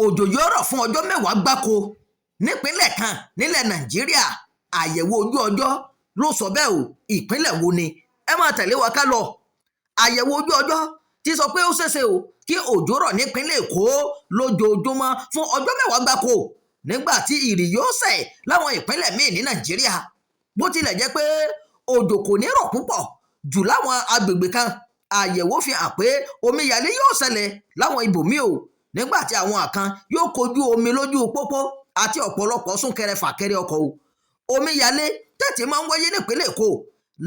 òjò yóò rọ̀ fún ọjọ́ 10 gbáko nípínlẹ̀ kan nílẹ̀ Nàìjíríà. Àyẹ̀wò ojú ọjọ́ ló sọ bẹ́ẹ̀ o. Ìpínlẹ̀ wo ni? Ẹ máa tẹ̀lé wa ká lọ. Àyẹ̀wò ojú ọjọ́ ti sọ pé ó ṣeéṣe o kí òjò rọ̀ nípínlẹ̀ Èkó lójoojúmọ́ fún ọjọ́ 10 gbáko nígbà tí ìrì yóò sẹ̀ láwọn ìpínlẹ̀ míì ní Nàìjíríà. Bó tilẹ̀ jẹ́ pé òjò kò ní rọ̀ púpọ̀ jù láwọn agbègbè kan, àyẹ̀wò fi hàn pé omíyalé yóò ṣẹlẹ̀ láwọn ibòmíì o, nígbà tí àwọn kan yóò kojú omi lójú pópó àti ọ̀pọ̀lọpọ̀ súnkẹrẹ fàkẹrẹ ọkọ̀ o. Omíyalé tètè máa ń wáyé nípínlẹ̀ Èkó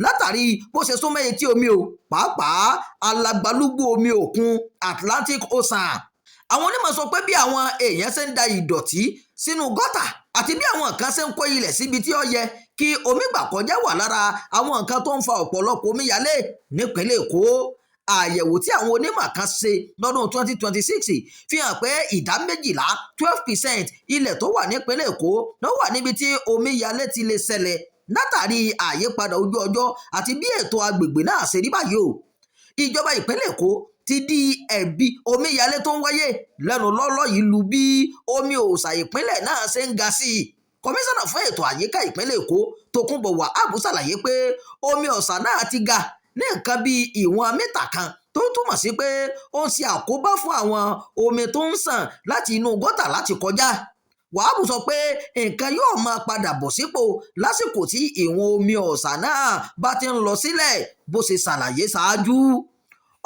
látàrí bó ṣe súnmọ́ etí omi o, pàápàá alagbalúgbú omi òkun Atlantic Ocean. Àwọn onímọ̀ sọ pé bí àwọn èèyàn ṣe ń da ìdọ̀tí sínú gọ́tà àti bí àwọn kan ṣe ń kó ilẹ̀ síbi tí ó yẹ kí omi gbà kọjá wà lára àwọn nǹkan tó ń fa ọ̀pọ̀lọpọ̀ omíyalé nípínlẹ̀ Èkó. Àyẹ̀wò tí àwọn onímọ̀ kan ṣe lọ́dún 2026 fi hàn pé ìdá 12% ilẹ̀ tó wà nípínlẹ̀ Èkó ló wà níbi tí omíyalé ti lè ṣẹlẹ̀ látàrí àyípadà ojú ọjọ́ àti bí ètò agbègbè náà ṣe rí báyìí o. Ìjọba ìpínlẹ̀ Èkó ti di ẹ̀bi omíyalé tó ń wáyé lẹ́nu lọ́lọ́ yìí lu bí omi òòṣà ìpínlẹ̀ náà ṣe ń ga sí i. Kọmíṣánná fún ètò àyíká ìpínlẹ̀ Èkó Tókunbọ̀ Wahab ṣàlàyé pé omi òòṣà náà ti ga ní nǹkan bíi ìwọ̀n mítà kan, tó túmọ̀ sí pé ó ń ṣe àkóbá fún àwọn omi tó ń sàn láti inú gọ́tà láti kọjá. Wahab sọ pé nǹkan yóò máa padà bọ̀ sípò lásìkò tí ìwọ̀n omi òòṣà náà bá ti ń lọ sílẹ̀ bó ṣe ṣàlàyé ṣáájú.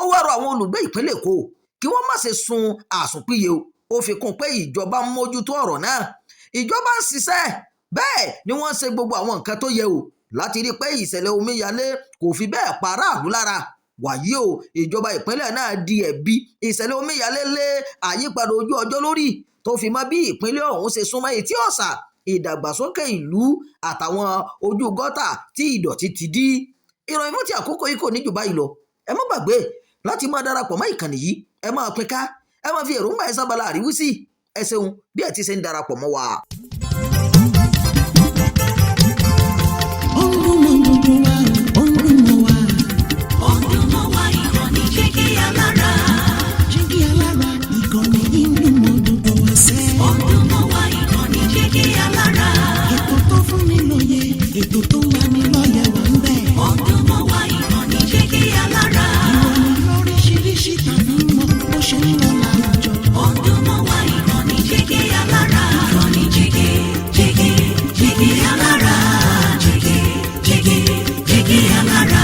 Ó wá rọ àwọn olùgbé ìpínlẹ̀ Èkó kí wọ́n má ṣe sun àsùnpìyè o. Ó fi kún pé ìjọba ń mójútó ọ̀rọ̀ náà. Ìjọba ń ṣiṣẹ́, bẹ́ẹ̀ ni wọ́n ń ṣe gbogbo àwọn nǹkan tó yẹ o láti rí i pé ìṣẹ̀lẹ̀ omíyalé kò fi bẹ́ẹ̀ pa aráàlú lára. Wàyí o, ìjọba ìpínlẹ̀ náà di ẹ̀bi ìṣẹ̀lẹ̀ omíyalé lé àyípadà ojú ọjọ́ lórí, tó fi mọ́ bí ìpínlẹ̀ ọ̀hún ṣe súnmọ́ etí ọ̀sà, ìdàgbàsókè ìlú àtàwọn ojú gọ́tà tí ìdọ̀tí ti dí. Ìròyìn fún ti àkókò yìí kò ní jù báyìí lọ. Ẹ má gbàgbé láti máa darapọ̀ mọ́ ìkànnì yìí, ẹ máa pín ká, ẹ máa fi èròǹgbà ẹ sábàlá àríwísí. Ẹ ṣeun bí ẹ ti ṣe ń darapọ̀ mọ́ wa. Ètò tó wà ní lọ́yẹ̀ wà ń bẹ̀. Ọdún mọ́ wá ìkànnì Jígí Alára. Ìròyìn lóríṣiríṣi tàbí mọ bó ṣe ń lọ láwùjọ. Ọdún mọ́ wá ìkànnì Jígí Alára. Ìkànnì Jígí Alára. Jígí Alára.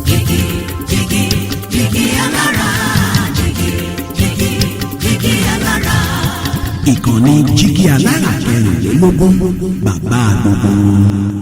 Jígí Alára. Jígí Alára. Ìkànnì Jígí Alára 16 bàbá gbogbo.